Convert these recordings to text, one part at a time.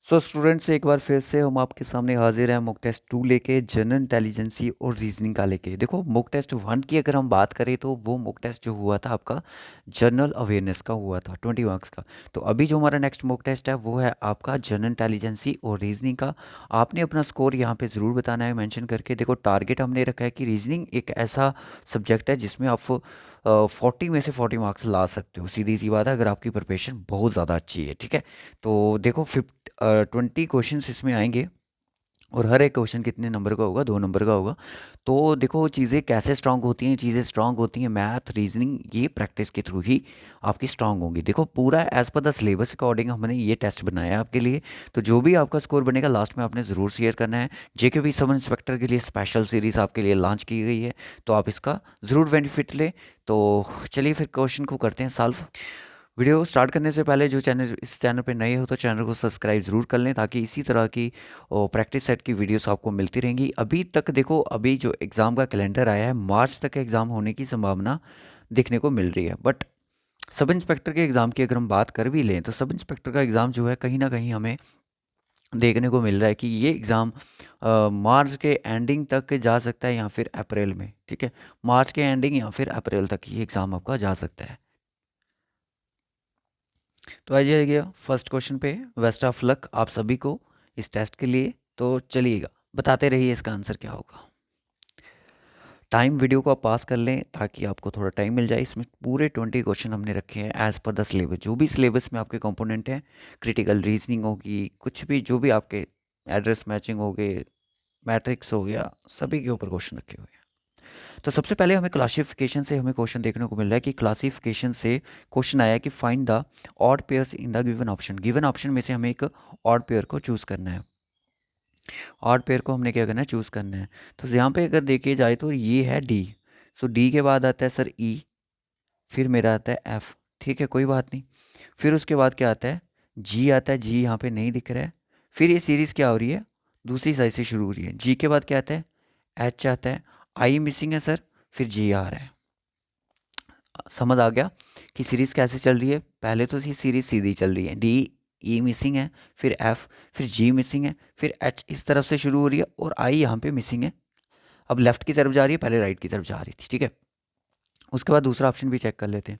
So students, एक बार फिर से हम आपके सामने हाजिर हैं मॉक टेस्ट 2 लेके, जनरल इंटेलिजेंसी और रीजनिंग का लेके। देखो, मॉक टेस्ट 1 की अगर हम बात करें तो वो मॉक टेस्ट जो हुआ था आपका जनरल अवेयरनेस का हुआ था, 20 मार्क्स का। तो अभी जो हमारा नेक्स्ट मॉक टेस्ट है वो है आपका जनरल इंटेलिजेंसी और रीजनिंग का। आपने अपना स्कोर यहाँ पे ज़रूर बताना है मेंशन करके। देखो, टारगेट हमने रखा है कि रीजनिंग एक ऐसा सब्जेक्ट है जिसमें आप 40 में से 40 मार्क्स ला सकते हो। सीधी सी बात है, अगर आपकी प्रिपरेशन बहुत ज़्यादा अच्छी है, ठीक है। तो देखो, 20 क्वेश्चन इसमें आएंगे और हर एक क्वेश्चन कितने नंबर का होगा? 2 नंबर का होगा। तो देखो, चीज़ें कैसे स्ट्रांग होती हैं? चीज़ें स्ट्रांग होती हैं मैथ, रीजनिंग, ये प्रैक्टिस के थ्रू ही आपकी स्ट्रांग होंगी। देखो, पूरा as per the syllabus according हमने ये टेस्ट बनाया है आपके लिए। तो जो भी आपका स्कोर बनेगा लास्ट में आपने ज़रूर शेयर करना है। जेके सब इंस्पेक्टर के लिए स्पेशल सीरीज़ आपके लिए लॉन्च की गई है, तो आप इसका ज़रूर बेनिफिट लें। तो चलिए फिर क्वेश्चन को करते हैं सॉल्व। वीडियो स्टार्ट करने से पहले जो चैनल इस चैनल पे नए हो तो चैनल को सब्सक्राइब ज़रूर कर लें, ताकि इसी तरह की प्रैक्टिस सेट की वीडियोस आपको मिलती रहेंगी। अभी तक देखो, अभी जो एग्ज़ाम का कैलेंडर आया है, मार्च तक एग्ज़ाम होने की संभावना देखने को मिल रही है। बट सब इंस्पेक्टर के एग्ज़ाम की अगर हम बात कर भी लें तो सब इंस्पेक्टर का एग्ज़ाम जो है कहीं ना कहीं हमें देखने को मिल रहा है कि ये एग्ज़ाम मार्च के एंडिंग तक जा सकता है या फिर अप्रैल में, ठीक है। मार्च के एंडिंग या फिर अप्रैल तक ये एग्ज़ाम आपका जा सकता है। तो आ जाइएगा फर्स्ट क्वेश्चन पे। बेस्ट ऑफ लक आप सभी को इस टेस्ट के लिए। तो चलिएगा, बताते रहिए इसका आंसर क्या होगा। टाइम वीडियो को आप पास कर लें ताकि आपको थोड़ा टाइम मिल जाए। इसमें पूरे 20 क्वेश्चन हमने रखे हैं एज पर द सिलेबस। जो भी सिलेबस में आपके कंपोनेंट हैं, क्रिटिकल रीजनिंग होगी, कुछ भी जो भी आपके एड्रेस मैचिंग हो गए, मैट्रिक्स हो गया, सभी के ऊपर क्वेश्चन रखे हुए हैं। तो सबसे पहले हमें क्लासिफिकेशन से हमें क्वेश्चन देखने को मिल रहा है कि क्लासिफिकेशन से क्वेश्चन आया कि find the odd pairs in the given option. Given option में से हमें एक ऑड पेयर को चूज़ करना है। ऑड पेयर को हमने क्या करना है? चूज़ करना है। तो यहाँ पे अगर देखे जाए तो ये है डी। सो डी के बाद आता है सर ई, फिर मेरा आता है एफ, ठीक है, कोई बात नहीं। फिर उसके बाद क्या आता है? जी आता है। जी यहाँ पे नहीं दिख रहा है। फिर ये सीरीज़ क्या हो रही है? दूसरी साइड से शुरू हो रही है। जी के बाद क्या आता है? एच आता है। आई मिसिंग है सर, फिर जी आ रहा है। समझ आ गया कि सीरीज़ कैसे चल रही है? पहले तो ये सीरीज़ सीधी चल रही है, डी ई मिसिंग है, फिर एफ, फिर जी मिसिंग है, फिर एच इस तरफ से शुरू हो रही है और आई यहाँ पे मिसिंग है। अब लेफ्ट की तरफ जा रही है, पहले राइट की तरफ जा रही थी, ठीक है। उसके बाद दूसरा ऑप्शन भी चेक कर लेते हैं।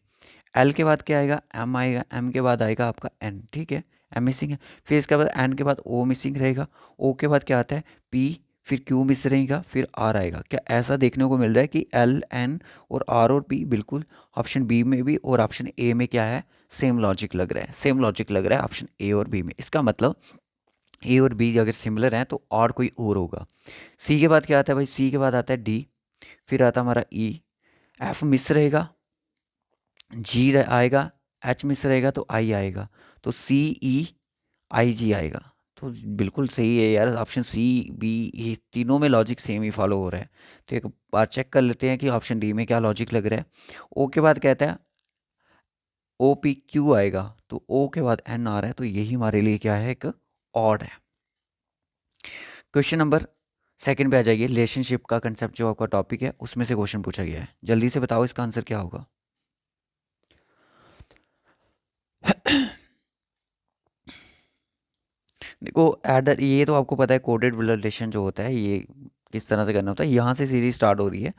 एल के बाद क्या आएगा? एम आएगा। एम के बाद आएगा आपका एन, ठीक है, एम मिसिंग है। फिर इसके बाद एन के बाद ओ मिसिंग रहेगा। ओ के बाद क्या आता है? पी, फिर क्यू मिस रहेगा, फिर आर आएगा। क्या ऐसा देखने को मिल रहा है कि एल एन और पी बिल्कुल ऑप्शन बी में भी और ऑप्शन ए में क्या है? सेम लॉजिक लग रहा है। सेम लॉजिक लग रहा है ऑप्शन ए और बी में। इसका मतलब ए और बी अगर सिमिलर हैं तो और कोई और होगा। सी के बाद क्या आता है भाई? सी के बाद आता है डी, फिर आता है हमारा ई, एफ मिस रहेगा, जी आएगा, एच मिस रहेगा तो आई आएगा। तो सी ई आई जी आएगा। तो बिल्कुल सही है यार, ऑप्शन सी बी ये तीनों में लॉजिक सेम ही फॉलो हो रहा है। तो एक बार चेक कर लेते हैं कि ऑप्शन डी में क्या लॉजिक लग रहा है। ओ के बाद कहता है ओ पी क्यू आएगा, तो ओ के बाद एन आ रहा है, तो यही हमारे लिए क्या है? एक ऑड है। क्वेश्चन नंबर सेकंड पे आ जाइए। रिलेशनशिप का कंसेप्ट जो आपका टॉपिक है उसमें से क्वेश्चन पूछा गया है। जल्दी से बताओ इसका आंसर क्या होगा। देखो, एडर ये तो आपको पता है, कोडेड रिलेशन जो होता है ये किस तरह से करना होता है। यहाँ से सीरीज स्टार्ट हो रही है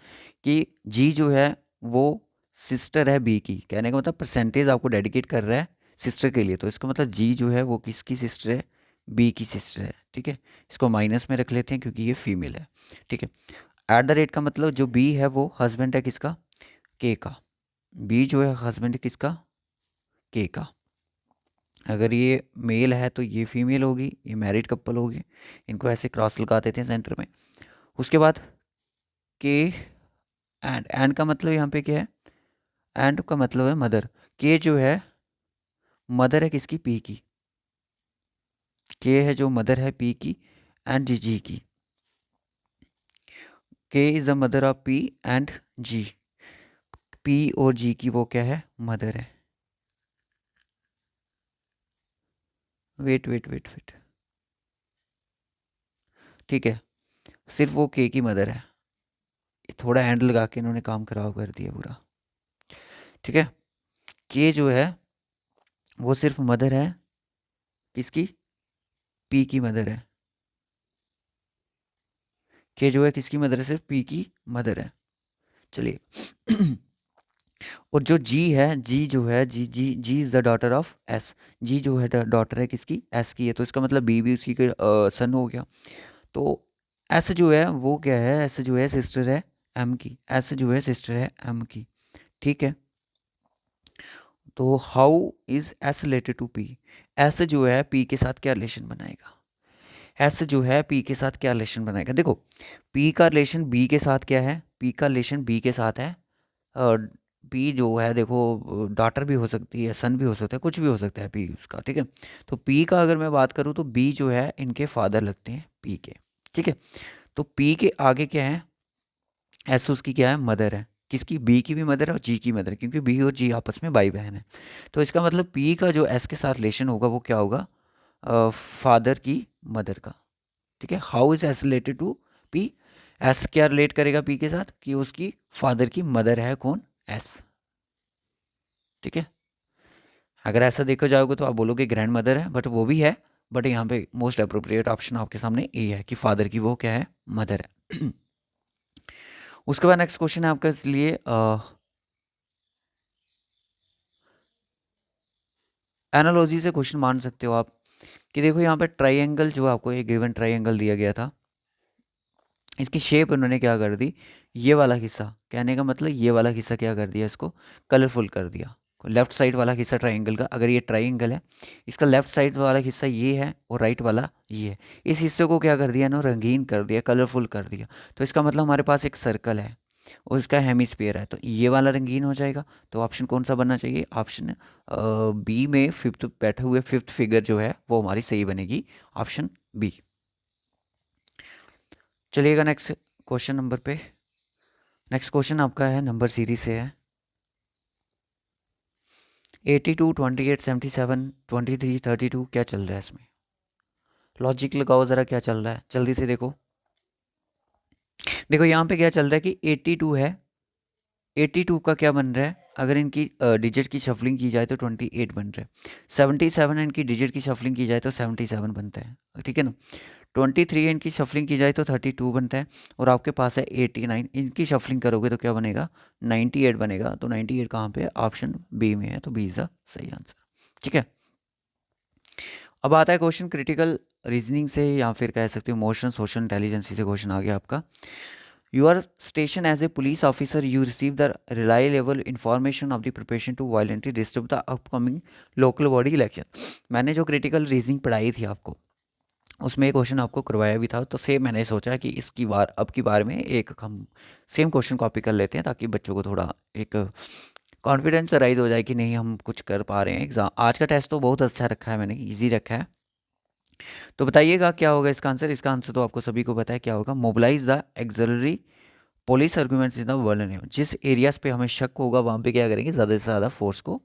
कि जी जो है वो सिस्टर है बी की। कहने का मतलब परसेंटेज आपको डेडिकेट कर रहा है सिस्टर के लिए, तो इसका मतलब जी जो है वो किसकी सिस्टर है? बी की सिस्टर है, ठीक है। इसको माइनस में रख लेते हैं क्योंकि ये फीमेल है, ठीक है। एट द रेट का मतलब जो बी है वो हस्बैंड है किसका? के का। बी जो है हस्बैंड है किसका? के का। अगर ये मेल है तो ये फीमेल होगी, ये मैरिड कपल होगी। इनको ऐसे क्रॉस लगा देते हैं सेंटर में। उसके बाद के एंड का मतलब यहाँ पे क्या है? एंड का मतलब है मदर। के जो है मदर है किसकी? पी की। के है जो मदर है पी की एंड जी जी की। K is the mother of P and G. P और जी की वो क्या है? मदर है। वेट वेट वेट वेट, ठीक है, सिर्फ वो के की मदर है। थोड़ा एंड लगा के इन्होंने काम खराब कर दिया पूरा, ठीक है। के जो है वो सिर्फ मदर है किसकी? पी की मदर है, के जो है किसकी मदर है, सिर्फ पी की मदर है। चलिए और जो जी है, जी जो है, G G G is the daughter of S. G जो है डॉटर है किसकी, एस की है, तो इसका मतलब बी भी उसी के सन हो गया। तो एस जो है वो क्या है, एस जो है सिस्टर है एम की, एस जो है सिस्टर है एम की, ठीक है। तो how is S related to P, S जो है पी के साथ क्या रिलेशन बनाएगा, एस जो है पी के साथ क्या रिलेशन बनाएगा। देखो पी का रिलेशन बी के साथ क्या है, पी का रिलेशन बी के साथ है, पी जो है देखो डॉटर भी हो सकती है, सन भी हो सकता है, कुछ भी हो सकता है पी उसका, ठीक है। तो पी का अगर मैं बात करूँ तो बी जो है इनके फादर लगते हैं पी के, ठीक है। तो पी के आगे क्या है, एस उसकी क्या है, मदर है, किसकी, बी की भी मदर है और जी की मदर है, क्योंकि बी और जी आपस में भाई बहन है। तो इसका मतलब पी का जो एस के साथ रिलेशन होगा वो क्या होगा, फादर की मदर का, ठीक है। How is S related to P, S क्या रिलेट करेगा पी के साथ, कि उसकी फादर की मदर है कौन, एस, ठीक है। अगर ऐसा देखा जाओगे तो आप बोलोगे ग्रैंड मदर है, बट वो भी है, बट यहाँ पे मोस्ट अप्रोप्रिएट ऑप्शन आपके सामने ए है कि फादर की वो क्या है, मदर है। उसके बाद नेक्स्ट क्वेश्चन है आपका, इसलिए एनालॉजी से क्वेश्चन मान सकते हो आप, कि देखो यहाँ पे ट्राइंगल जो आपको एक गिवन ट्राइंगल दिया गया था, इसकी शेप उन्होंने क्या कर दी, ये वाला हिस्सा, कहने का मतलब ये वाला हिस्सा क्या कर दिया, इसको कलरफुल कर दिया। लेफ्ट साइड वाला हिस्सा ट्राइंगल का, अगर ये ट्राइंगल है, इसका लेफ्ट साइड वाला हिस्सा ये है और राइट वाला ये है, इस हिस्से को क्या कर दिया ना, रंगीन कर दिया, कलरफुल कर दिया। तो इसका मतलब हमारे पास एक सर्कल है और इसका हेमिस्फीयर है, तो ये वाला रंगीन हो जाएगा। तो ऑप्शन कौन सा बनना चाहिए, ऑप्शन बी में फिफ्थ बैठे हुए फिफ्थ फिगर जो है वो हमारी सही बनेगी, ऑप्शन बी। चलिएगा नेक्स्ट क्वेश्चन नंबर पे। नेक्स्ट क्वेश्चन आपका है नंबर सीरीज से है, 82, 28, 77, 23, 32, क्या चल रहा है इसमें, लॉजिक लगाओ ज़रा क्या चल रहा है जल्दी से देखो। देखो यहाँ पे क्या चल रहा है कि 82 है, 82 का क्या बन रहा है, अगर इनकी डिजिट की शफलिंग की जाए तो 28 बन रहा है। 77 है, इनकी डिजिट की शफलिंग की जाए तो 77 बनता है, ठीक है ना। 23 इनकी शफलिंग की जाए तो 32 बनता है, और आपके पास है 89, इनकी शफलिंग करोगे तो क्या बनेगा, 98 बनेगा। तो 98 कहाँ पे है, ऑप्शन बी में है, तो बी इज़ द सही आंसर, ठीक है। अब आता है क्वेश्चन क्रिटिकल रीजनिंग से, या फिर कह सकते हो इमोशन सोशल इंटेलिजेंसी से क्वेश्चन आ गया आपका। You are station as a police officer, you receive the reliable information of the preparation to violently disturb the upcoming local body election. मैंने जो क्रिटिकल रीजनिंग पढ़ाई थी आपको, उसमें एक क्वेश्चन आपको करवाया भी था, तो सेम मैंने सोचा कि इसकी बार अब की बार में एक हम सेम क्वेश्चन कॉपी कर लेते हैं, ताकि बच्चों को थोड़ा एक कॉन्फिडेंस राइज हो जाए कि नहीं हम कुछ कर पा रहे हैं। एग्जाम आज का टेस्ट तो बहुत अच्छा रखा है मैंने, इजी रखा है। तो बताइएगा क्या होगा इसका आंसर, इसका आंसर तो आपको सभी को पता है क्या होगा, mobilise the auxiliary police arguments in the world. जिस एरियाज पे हमें शक होगा वहाँ पे क्या करेंगे, ज़्यादा से ज़्यादा फोर्स को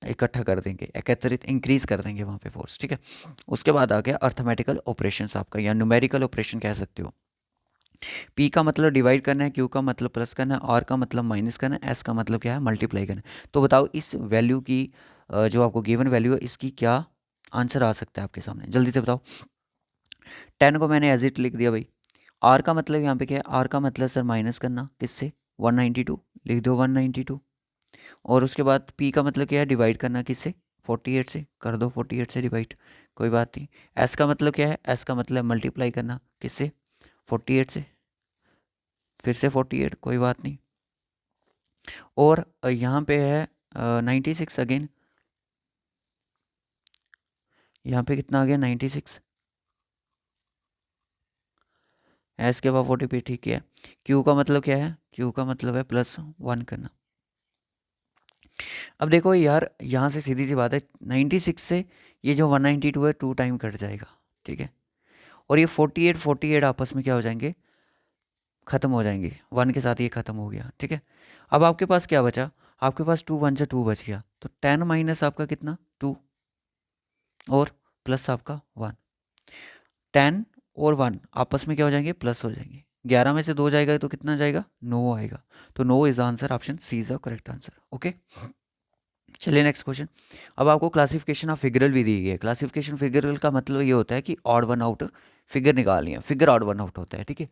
इकट्ठा कर देंगे, एकत्रित इंक्रीज कर देंगे वहाँ पे फोर्स, ठीक है। उसके बाद आ गया अर्थमेटिकल ऑपरेशन आपका, या न्यूमेरिकल ऑपरेशन कह सकते हो। पी का मतलब डिवाइड करना है, क्यू का मतलब प्लस करना है, आर का मतलब माइनस करना है, एस का मतलब क्या है, मल्टीप्लाई करना है। तो बताओ इस वैल्यू की जो आपको गिवन वैल्यू है इसकी क्या आंसर आ सकता है आपके सामने, जल्दी से बताओ। 10 को मैंने एज इट लिख दिया भाई। आर का मतलब यहाँ पे क्या है, आर का मतलब सर माइनस करना, किससे, 192 लिख दो 192। और उसके बाद पी का मतलब क्या है, डिवाइड करना, किससे, 48 से, कर दो 48 से डिवाइड, कोई बात नहीं। एस का मतलब क्या है, एस का मतलब मल्टीप्लाई करना, किससे, 48 से, फिर से 48, कोई बात नहीं। और यहाँ पे है 96 अगेन, यहाँ पे कितना आ गया 96, एस के बाद 40 पे, ठीक है। क्यू का मतलब क्या है, क्यू का मतलब है +1 करना। अब देखो यार यहाँ से सीधी सी बात है, 96 से ये जो 192 है 2 टाइम कट जाएगा, ठीक है। और ये 48 48 आपस में क्या हो जाएंगे, खत्म हो जाएंगे, 1 के साथ ये खत्म हो गया, ठीक है। अब आपके पास क्या बचा, आपके पास 2 1 से 2 बच गया, तो 10 माइनस आपका कितना 2, और प्लस आपका 1, 10 और 1 आपस में क्या हो जाएंगे, प्लस हो जाएंगे। 11 में से 2 जाएगा तो कितना जाएगा, 9 आएगा। तो 9 is the answer, option C is the correct answer, okay. चलिए नेक्स्ट क्वेश्चन। अब आपको क्लासिफिकेशन ऑफ फिगरल भी दी गई है। क्लासिफिकेशन फिगरल का मतलब ये होता है कि ऑड वन आउट फिगर निकालनी है, फिगर ऑड वन आउट होता है, ठीक है।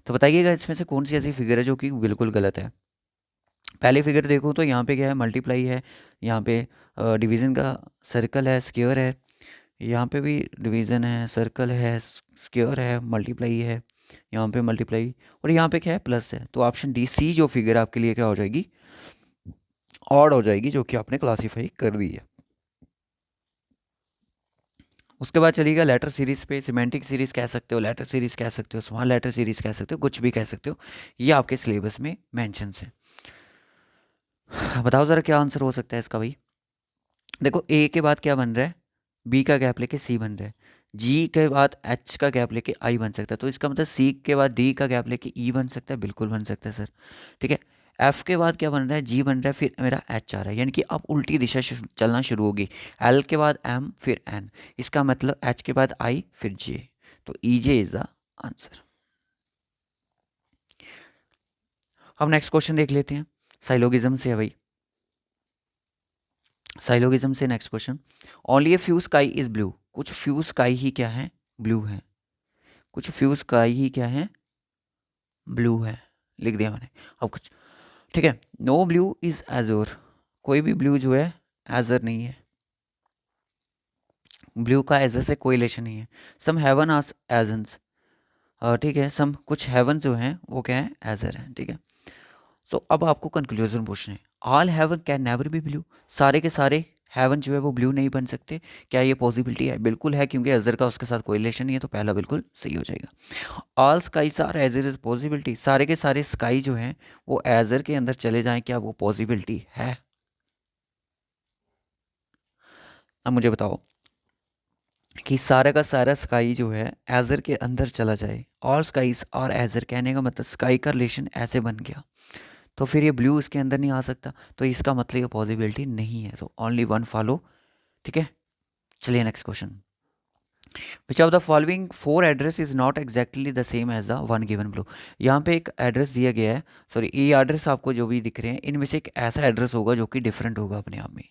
तो बताइएगा इसमें से कौन सी ऐसी फिगर है जो कि बिल्कुल गलत है। पहली फिगर देखो तो यहाँ पे क्या है, मल्टीप्लाई है, यहाँ पे डिवीज़न का सर्कल है, स्क्वायर है, यहाँ पे भी डिवीज़न है, सर्कल है, स्क्वायर है, मल्टीप्लाई है, यहाँ पे मल्टीप्लाई, और यहाँ पे क्या है, प्लस है। तो ऑप्शन डी सी जो फिगर आपके लिए क्या हो जाएगी, ऑड हो जाएगी, जो कि आपने क्लासीफाई कर दी है। उसके बाद चलिएगा लेटर सीरीज पे। सिमेंटिक सीरीज कह सकते हो, लेटर सीरीज कह सकते हो, स्मॉल लेटर सीरीज कह सकते हो, कुछ भी कह सकते हो, ये आपके सिलेबस में मेंशन है। बताओ ज़रा क्या आंसर हो सकता है इसका भाई। देखो ए के बाद क्या बन रहा है, बी का गैप लेके सी बन रहा है, जी के बाद एच का गैप लेके आई बन सकता है, तो इसका मतलब सी के बाद डी का गैप लेके ई बन सकता है, बिल्कुल बन सकता है सर, ठीक है। एफ के बाद क्या बन रहा है, जी बन रहा है, फिर मेरा एच आ रहा है, यानी कि अब उल्टी दिशा चलना शुरू होगी। एल के बाद एम फिर एन, इसका मतलब एच के बाद आई फिर जे, तो ई जे इज द आंसर। अब नेक्स्ट क्वेश्चन देख लेते हैं, साइलोगिज्म से है भाई। साइलोगिज्म से next question. Only a few sky is blue, कुछ फ्यू स्काई ही क्या है, ब्लू है, कुछ फ्यू स्काई ही क्या है, ब्लू है, लिख दिया मैंने। अब कुछ, ठीक है, नो ब्लू इज एजोर, कोई भी ब्लू जो है एजर नहीं है, ब्लू का एजर से कोई रिलेशन नहीं है। सम हेवन आस एजन्स, ठीक है, सम कुछ हेवन जो हैं वो क्या है, एजर हैं, ठीक है। सो अब आपको कंक्लूजन पूछना है, all heaven can never be blue, सारे के सारे हेवन जो है वो ब्लू नहीं बन सकते, क्या ये पॉसिबिलिटी है, बिल्कुल है, क्योंकि अजर का उसके साथ कोई रिलेशन नहीं है, तो पहला बिल्कुल सही हो जाएगा। All skies are azure is possibility, सारे के सारे स्काई जो हैं वो एजर के अंदर चले जाएं, क्या वो पॉसिबिलिटी है। अब मुझे बताओ कि सारा का सारा स्काई जो है एजर के अंदर चला जाए, ऑल स्काईज और एजर, कहने का मतलब स्काई का रिलेशन ऐसे बन गया, तो फिर ये ब्लू इसके अंदर नहीं आ सकता, तो इसका मतलब ये पॉसिबिलिटी नहीं है, तो ओनली वन फॉलो, ठीक है। चलिए next question. Which of the following four address is not exactly the same as the one given blue, यहाँ पे एक एड्रेस दिया गया है, सॉरी ये एड्रेस आपको जो भी दिख रहे हैं इनमें से एक ऐसा एड्रेस होगा जो कि डिफरेंट होगा अपने आप में।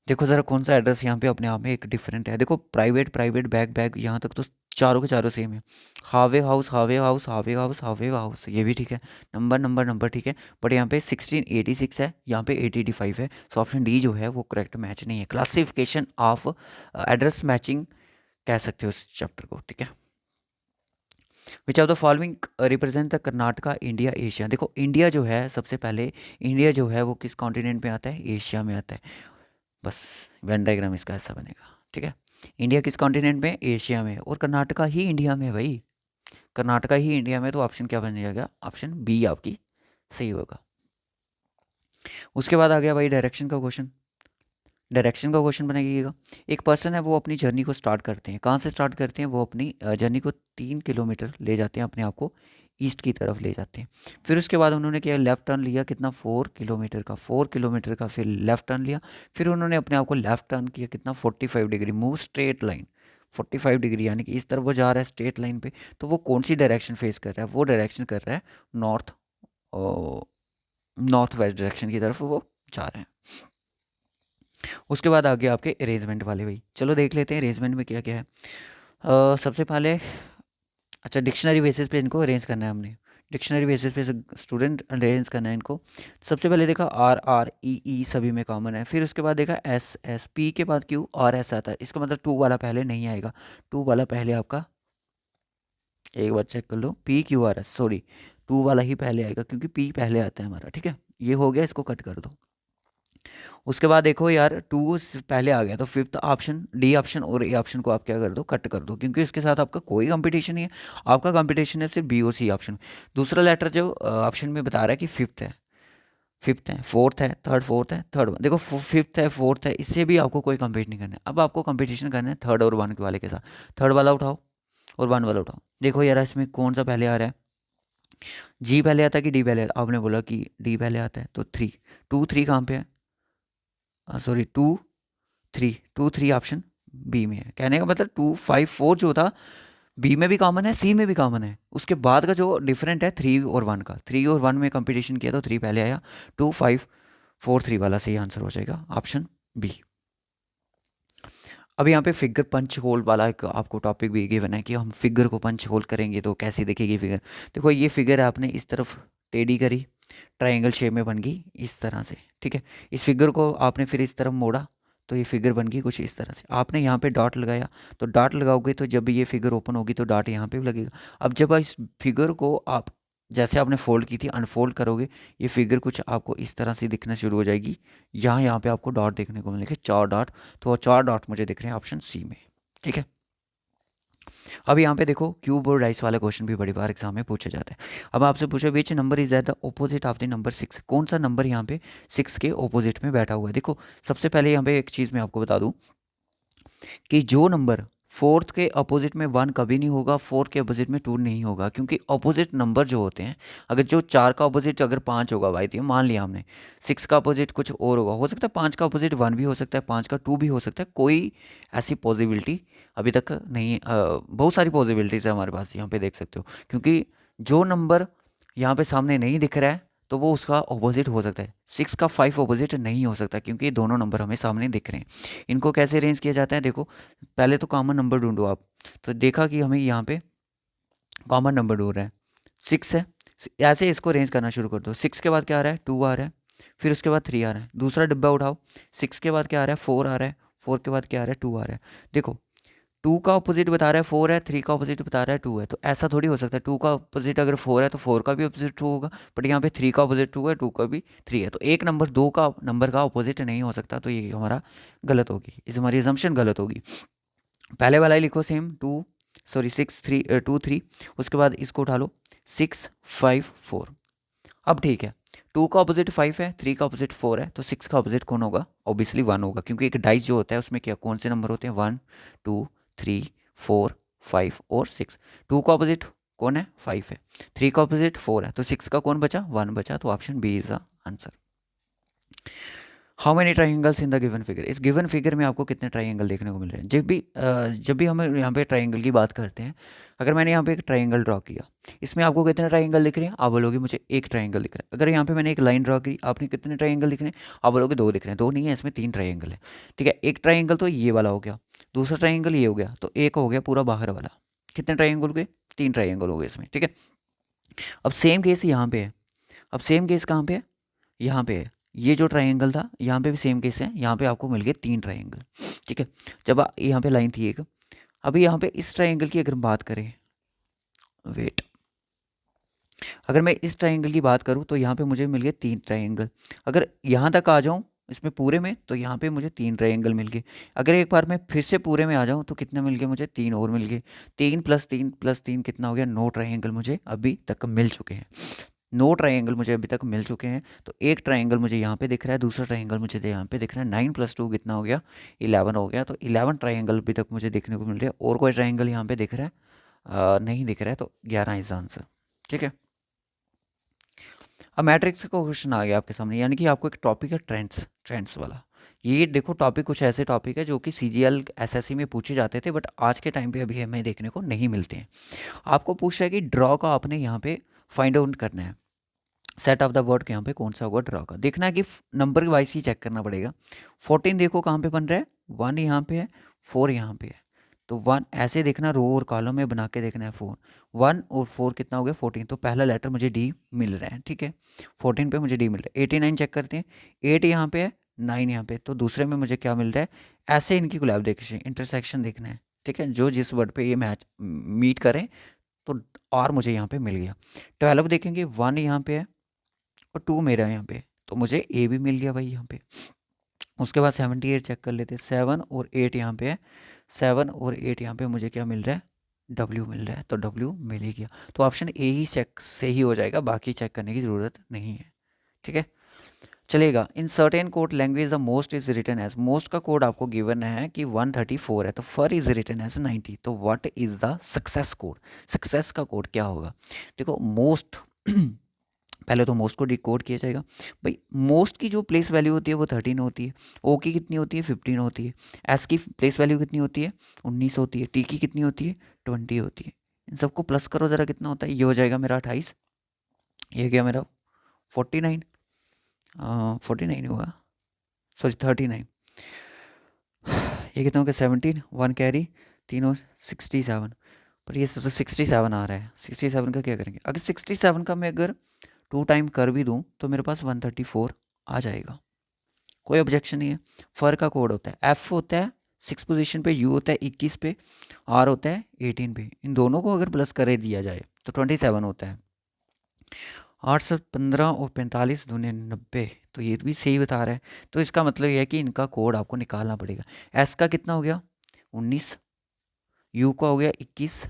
देखो ज़रा कौन सा एड्रेस यहाँ पे अपने आप में एक डिफरेंट है। देखो प्राइवेट प्राइवेट बैग बैग यहाँ तक तो चारों के चारों सेम है। हावे हाउस हावे हाउस हावे हाउस हावे हाउस, ये भी ठीक है, नंबर नंबर नंबर ठीक है, बट यहाँ पे 1686 है, यहाँ पे 885 है, सो ऑप्शन डी जो है वो करेक्ट मैच नहीं है। क्लासिफिकेशन ऑफ एड्रेस मैचिंग कह सकते हो इस चैप्टर को, ठीक है। विच of the following represent the Karnataka India Asia, देखो इंडिया जो है सबसे पहले, इंडिया जो है वो किस कॉन्टिनेंट में आता है, एशिया में आता है, बस वेन डायग्राम इसका ऐसा बनेगा, ठीक है। इंडिया किस कॉन्टिनेंट में, एशिया में, और कर्नाटका ही इंडिया में है भाई, कर्नाटका ही इंडिया में, तो ऑप्शन क्या बन जाएगा, ऑप्शन बी आपकी सही होगा। उसके बाद आ गया भाई डायरेक्शन का क्वेश्चन। डायरेक्शन का क्वेश्चन बनाइएगा। एक पर्सन है वो अपनी जर्नी को स्टार्ट करते हैं, कहाँ से स्टार्ट करते हैं, वो अपनी जर्नी को 3 किलोमीटर ले जाते हैं, अपने आप को ईस्ट की तरफ ले जाते हैं। फिर उसके बाद उन्होंने क्या, लेफ़्ट टर्न लिया, कितना 4 किलोमीटर का, 4 किलोमीटर का, फिर लेफ़्ट टर्न लिया, फिर उन्होंने अपने आप को लेफ़्ट टर्न किया, कितना 45 degree, move straight line 45 degree, यानी कि इस तरफ वो जा रहा है स्ट्रेट लाइन पे, तो वो कौन सी डायरेक्शन फेस कर रहा है, वो डायरेक्शन कर रहा है नॉर्थ, नॉर्थ वेस्ट डायरेक्शन की तरफ वो जा रहे हैं। उसके बाद आ गया आपके अरेंजमेंट वाले भाई, चलो देख लेते हैं अरेंजमेंट में क्या क्या है। सबसे पहले, अच्छा डिक्शनरी बेसिस पे इनको अरेंज करना है हमने, डिक्शनरी बेसिस पे स्टूडेंट अरेंज करना है इनको। सबसे पहले देखा आर आर ई ई सभी में कॉमन है, फिर उसके बाद देखा एस एस, पी के बाद क्यू आर एस आता है, इसका मतलब टू वाला पहले नहीं आएगा, टू वाला पहले आपका, एक बार चेक कर लो, P Q R S, sorry two वाला ही पहले आएगा क्योंकि पी पहले आता है हमारा, ठीक है। ये हो गया, इसको कट कर दो। उसके बाद देखो यार टू पहले आ गया, तो फिफ्थ ऑप्शन, डी ऑप्शन और ए ऑप्शन को आप क्या कर दो, कट कर दो, क्योंकि इसके साथ आपका कोई कंपटीशन नहीं है, आपका कंपटीशन है सिर्फ बी और सी ऑप्शन। दूसरा लेटर जो ऑप्शन में बता रहा है कि फिफ्थ है, फिफ्थ है, फोर्थ है, थर्ड, फोर्थ है, थर्ड वन, देखो फिफ्थ है, फोर्थ है, इससे भी आपको कोई कंपीट नहीं करना है। अब आपको कंपटीशन करना है थर्ड और वन वाले के साथ, थर्ड वाला उठाओ और वन वाला उठाओ। देखो यार इसमें कौन सा पहले आ रहा है, जी पहले आता है कि डी पहले आता है, आपने बोला कि डी पहले आता है, तो थ्री, टू थ्री कहाँ पे है, sorry two three option B में है, कहने का मतलब 2 5 4 जो था बी में भी कॉमन है, सी में भी कॉमन है, उसके बाद का जो डिफरेंट है 3 और 1 का, 3 और 1 में कंपटीशन किया तो 3 पहले आया, 2 5 4 3 वाला सही आंसर हो जाएगा ऑप्शन बी। अब यहाँ पे फिगर पंच होल वाला एक आपको टॉपिक भी गिवन है कि हम फिगर को पंच होल करेंगे तो कैसी दिखेगी फिगर। देखो ये फिगर आपने इस तरफ टेढ़ी करी, ट्रायंगल शेप में बन गई इस तरह से, ठीक है। इस फिगर को आपने फिर इस तरफ मोड़ा तो ये फिगर बन गई कुछ इस तरह से। आपने यहाँ पे डॉट लगाया, तो डॉट लगाओगे तो जब भी ये फिगर ओपन होगी तो डॉट यहाँ पे भी लगेगा। अब जब इस फिगर को आप जैसे आपने फोल्ड की थी अनफोल्ड करोगे, ये फिगर कुछ आपको इस तरह से दिखना शुरू हो जाएगी। यहाँ पे आपको डॉट देखने को मिलेंगे, 4 डॉट। तो वो 4 डॉट मुझे दिख रहे हैं ऑप्शन सी में, ठीक है। अब यहाँ पे देखो क्यूब और डाइस वाले क्वेश्चन भी बड़ी बार एग्जाम में पूछे जाते हैं। अब आपसे पूछो which number is at the opposite of the number 6, कौन सा नंबर यहाँ पे 6 के ऑपोजिट में बैठा हुआ है। देखो सबसे पहले यहाँ पे एक चीज़ मैं आपको बता दूँ कि जो नंबर फोर्थ के अपोजिट में 1 कभी नहीं होगा, फोर्थ के अपोजिट में 2 नहीं होगा, क्योंकि अपोजिट नंबर जो होते हैं, अगर जो 4 का अपोजिट अगर 5 होगा भाई, तो मान लिया हमने 6 का अपोजिट कुछ और होगा, हो सकता है 5 का अपोजिट 1 भी हो सकता है, 5 का 2 भी हो सकता है, कोई ऐसी पॉसिबिलिटी अभी तक नहीं। बहुत सारी पॉसिबिलिटीज़ है हमारे पास, यहाँ पे देख सकते हो, क्योंकि जो नंबर यहाँ पे सामने नहीं दिख रहा है तो वो उसका ऑपोजिट हो सकता है। 6 का 5 ऑपोजिट नहीं हो सकता, क्योंकि ये दोनों नंबर हमें सामने दिख रहे हैं। इनको कैसे अरेंज किया जाता है, देखो पहले तो कॉमन नंबर ढूंढो आप। तो देखा कि हमें यहाँ पे कॉमन नंबर ढूंढ रहा है, 6 है। ऐसे इसको अरेंज करना शुरू कर दो। 6 के बाद क्या आ रहा है, 2 आ रहा है, फिर उसके बाद 3 आ रहा है। दूसरा डिब्बा उठाओ, 6 के बाद क्या आ रहा है, 4 आ रहा है, 4 के बाद क्या आ रहा है, 2 आ रहा है। देखो 2 का अपोजिट बता रहा है 4 है, 3 का अपोजिट बता रहा है 2 है, तो ऐसा थोड़ी हो सकता है 2 का अपोजिट अगर 4 है तो 4 का भी अपोजिट 2 होगा, बट यहाँ पे 3 का अपोजिट 2 है, 2 का भी 3 है, तो एक नंबर 2 का नंबर का अपोजिट नहीं हो सकता, तो ये हमारा गलत होगी, इस हमारी असम्पशन गलत होगी। पहले वाला ही लिखो सेम, 2 3, उसके बाद इसको उठा लो 6 5 4। अब ठीक है, 2 का अपोजिट 5 है, 3 का अपोजिट 4 है, तो 6 का अपोजिट कौन होगा, ऑब्वियसली 1 होगा, क्योंकि एक डाइस जो होता है उसमें क्या कौन से नंबर होते हैं, 1 2 3 4 5 और 6। 2 का अपोजिट कौन है, 5 है, 3 का अपोजिट 4 है, तो 6 का कौन बचा, 1 बचा, तो option B is the answer. How many triangles in the given figure, इस गिवन फिगर में आपको कितने ट्राइंगल देखने को मिल रहे हैं। जब भी हम यहाँ पे ट्राइंगल की बात करते हैं, अगर मैंने यहाँ पे एक ट्राइंगल ड्रॉ किया, इसमें आपको कितने ट्राइंगल दिख रहे हैं, आप बोलोगे मुझे एक ट्राइंगल दिख रहा है। अगर यहाँ पे मैंने एक लाइन ड्रॉ की, आपने कितने ट्राइंगल दिख रहे हैं, आप बोलोगे 2 दिख रहे हैं। 2 नहीं है, इसमें 3 ट्राइंगल है, ठीक है। एक ट्राइंगल तो ये वाला हो गया, दूसरा ट्राइंगल ये हो गया, तो एक हो गया पूरा बाहर वाला। कितने ट्राइंगल हो गए, 3 ट्राइंगल हो गए इसमें, ठीक है। अब सेम केस यहाँ पे है, अब सेम केस कहाँ पे है, यहाँ पे है। ये जो ट्राइंगल था यहाँ पे भी सेम केस है, यहाँ पे आपको मिल गए 3 ट्राइंगल, ठीक है। जब यहाँ पे लाइन थी एक, अभी यहाँ पे इस ट्राइंगल की अगर बात करें, वेट, अगर मैं इस ट्राइंगल की बात करूँ तो यहाँ पे मुझे मिल गए 3 ट्राइंगल। अगर यहाँ तक आ जाऊँ इसमें पूरे में, तो यहाँ पे मुझे 3 ट्राइंगल मिल गए। अगर एक बार मैं फिर से पूरे में आ जाऊँ तो कितने मिल गए मुझे, 3 और मिल गए। 3 + 3 + 3 कितना हो गया, 9 ट्राइंगल मुझे अभी तक मिल चुके हैं। 9 ट्राइंगल मुझे अभी तक मिल चुके हैं। तो एक ट्राइंगल मुझे यहाँ पे दिख रहा है, दूसरा ट्राइंगल मुझे यहाँ पे दिख रहा है। 9 + 2 कितना हो गया, 11 हो गया। तो 11 ट्राइंगल अभी तक मुझे देखने को मिल रहा है। और कोई ट्राइंगल यहाँ पे दिख रहा है, नहीं दिख रहा है, तो 11 इज आंसर, ठीक है। अब मैट्रिक्स का क्वेश्चन आ गया आपके सामने, यानी कि आपको एक टॉपिक है ट्रेंड्स, ट्रेंड्स वाला। ये देखो टॉपिक कुछ ऐसे टॉपिक है जो कि CGL SSC में पूछे जाते थे, बट आज के टाइम पे अभी हमें देखने को नहीं मिलते हैं। आपको पूछ रहा है कि ड्रॉ का आपने यहाँ पे फाइंड आउट करना है, सेट ऑफ द वर्ड के यहाँ पे कौन सा होगा ड्रॉ का। देखना है कि नंबर वाइज ही चेक करना पड़ेगा। 14 देखो कहाँ पे बन रहा है, 1 यहाँ पे है, 4 यहाँ पे है, तो 1 ऐसे देखना, रो और कॉलम में बना के देखना है। 1 और 4 कितना हो गया, 14। तो पहला लेटर मुझे डी मिल रहा है, ठीक है। 14 पे मुझे डी मिल रहा है। 89 चेक करते हैं, 8 यहाँ पे है, 9 यहाँ पे, तो दूसरे में मुझे क्या मिल रहा है। ऐसे इनकी कोलैबोरेशन इंटरसेक्शन देखना है, ठीक है, जो जिस वर्ड पे ये मैच मीट करें, तो और मुझे यहाँ पे मिल गया। 12 देखेंगे, 1 यहाँ पे है और 2 मेरा यहाँ पे, तो मुझे ए भी मिल गया भाई यहाँ पे। उसके बाद 78 चेक कर लेते हैं, 7 और 8 यहाँ पे है, 7 और 8 यहाँ पे मुझे क्या मिल रहा है, W मिल रहा है, तो W मिल ही गया। तो ऑप्शन ए ही चेक से ही हो जाएगा, बाकी चेक करने की ज़रूरत नहीं है, ठीक है, चलेगा। In certain code language the most is written as, most का कोड आपको गिवन है कि 134 है, तो फर इज रिटन एज 90, तो what is the success code, success का कोड क्या होगा। देखो मोस्ट पहले तो मोस्ट को डिकोड किया जाएगा भाई। मोस्ट की जो प्लेस वैल्यू होती है वो 13 होती है, ओ की कितनी होती है, 15 होती है, एस की प्लेस वैल्यू कितनी होती है, 19 होती है, टी की कितनी होती है, 20 होती है। इन सबको प्लस करो ज़रा, कितना होता है, ये हो जाएगा मेरा 28, ये गया मेरा 49, 49 हुआ, सॉरी 39, ये कितना हो गया 17, 1 कैरी, तीनों 67, पर ये सब तो 67 आ रहा है। 67 का क्या करेंगे, अगर 67 का मैं अगर 2 टाइम कर भी दूँ तो मेरे पास 134 आ जाएगा, कोई ऑब्जेक्शन नहीं है। फर का कोड होता है, एफ होता है 6 पोजीशन पे, यू होता है 21 पे, आर होता है 18 पे। इन दोनों को अगर प्लस करे दिया जाए तो 27 होता है। 8 से 15 और 45 दूने 90, तो ये भी सही बता रहा है। तो इसका मतलब ये है कि इनका कोड आपको निकालना पड़ेगा। एस का कितना हो गया 19, यू का हो गया 21,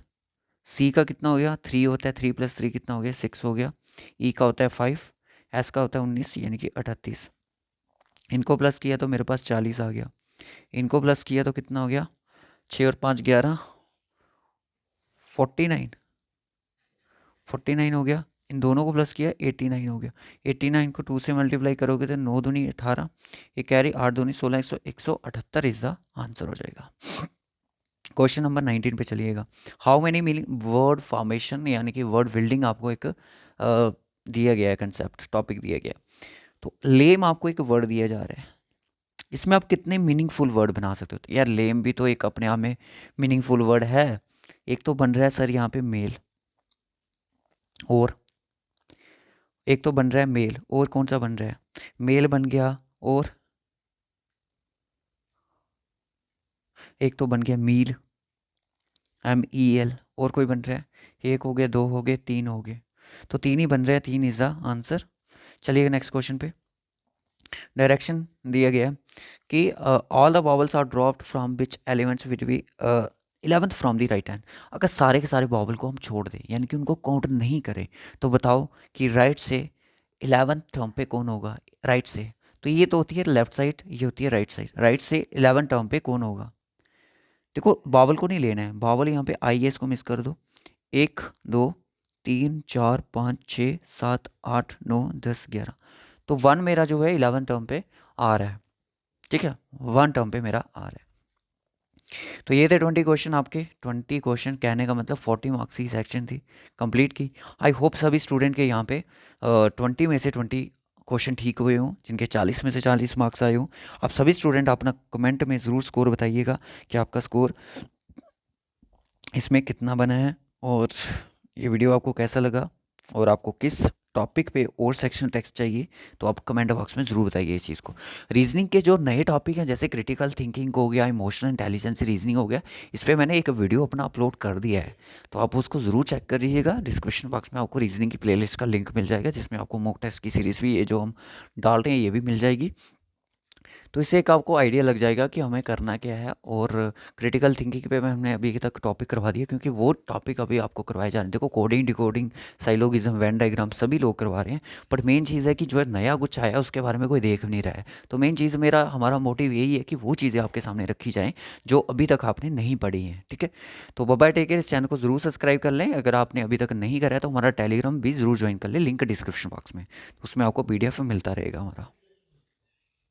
सी का कितना हो गया 3 होता है, 3 + 3 कितना हो गया 6 हो गया, ई का होता है 5, एस का होता है 19 यानी कि 38। इनको प्लस किया तो मेरे पास 40 आ गया, इनको प्लस किया तो कितना हो गया 6 और 5 11, 49, 49 हो गया। इन दोनों को प्लस किया 89 हो गया। 89 को 2 से मल्टीप्लाई करोगे तो 9 दूनी 18, ये कैरी 8 दूनी 16, 178 इज द आंसर हो जाएगा। क्वेश्चन नंबर 19 पे चलिएगा। How many meaning word formation यानी कि वर्ड बिल्डिंग आपको एक दिया गया है, कंसेप्ट टॉपिक दिया गया। तो लेम आपको एक वर्ड दिया जा रहा है, इसमें आप कितने मीनिंगफुल वर्ड बना सकते हो। तो यार लेम भी तो एक अपने आप में मीनिंगफुल वर्ड है। एक तो बन रहा है सर यहाँ पे मेल, और एक तो बन रहा है मेल, और कौन सा बन रहा है, मेल बन गया, और एक तो बन गया मील, MEL, और कोई बन रहा है, एक हो गया, दो हो गए, तीन हो गए, तो तीन ही बन रहे हैं, 3 इज द आंसर। चलिए नेक्स्ट क्वेश्चन पे। डायरेक्शन दिया गया कि all the vowels are dropped from which elements which be 11th from the right hand. अगर सारे के सारे वॉवल को हम छोड़ दें यानी कि उनको काउंट नहीं करें, तो बताओ कि राइट से 11th टर्म पे कौन होगा, राइट से। तो ये तो होती है लेफ्ट साइड, ये होती है राइट साइड, राइट से 11 टर्म पे कौन होगा। देखो वॉवल को नहीं लेना है, वॉवल यहाँ पे IS को मिस कर दो, 1 2 3 4 5 6 7 8 9 10 11, तो 1 मेरा जो है 11 टर्म पे आ रहा है, ठीक है, 1 टर्म पे मेरा आ रहा है। तो ये थे 20 क्वेश्चन आपके। 20 क्वेश्चन कहने का मतलब 40 मार्क्स की सेक्शन थी, कंप्लीट की। आई होप सभी स्टूडेंट के यहाँ पे 20 में से 20 क्वेश्चन ठीक हुए हों, जिनके 40 में से 40 मार्क्स आए हों। आप सभी स्टूडेंट अपना कमेंट में ज़रूर स्कोर बताइएगा कि आपका स्कोर इसमें कितना बना है, और ये वीडियो आपको कैसा लगा, और आपको किस टॉपिक पे और सेक्शन टेक्स्ट चाहिए, तो आप कमेंट बॉक्स में ज़रूर बताइए इस चीज़ को। रीजनिंग के जो नए टॉपिक हैं जैसे क्रिटिकल थिंकिंग हो गया, इमोशनल इंटेलिजेंस रीजनिंग हो गया, इस पर मैंने एक वीडियो अपना अपलोड कर दिया है, तो आप उसको ज़रूर चेक करिएगा। डिस्क्रिप्शन बॉक्स में आपको रीजनिंग की प्लेलिस्ट का लिंक मिल जाएगा, जिसमें आपको मॉक टेस्ट की सीरीज़ भी ये जो हम डाल रहे हैं ये भी मिल जाएगी। तो इससे एक आपको आइडिया लग जाएगा कि हमें करना क्या है। और क्रिटिकल थिंकिंग पे मैं हमने अभी तक टॉपिक करवा दिया, क्योंकि वो टॉपिक अभी आपको करवाए जा रहे हैं। देखो कोडिंग, डिकोडिंग, साइलोगिज्म, वेन डायग्राम सभी लोग करवा रहे हैं, बट मेन चीज़ है कि जो है नया कुछ आया उसके बारे में कोई देख नहीं रहा है। तो मेन चीज़ हमारा मोटिव यही है कि वो चीज़ें आपके सामने रखी जाएँ जो अभी तक आपने नहीं पढ़ी हैं, ठीक है। तो बाय टेक केयर, इस चैनल को ज़रूर सब्सक्राइब कर लें। अगर आपने अभी तक नहीं करा है तो हमारा टेलीग्राम भी ज़रूर ज्वाइन कर लें, लिंक डिस्क्रिप्शन बॉक्स में, उसमें आपको PDF मिलता रहेगा हमारा।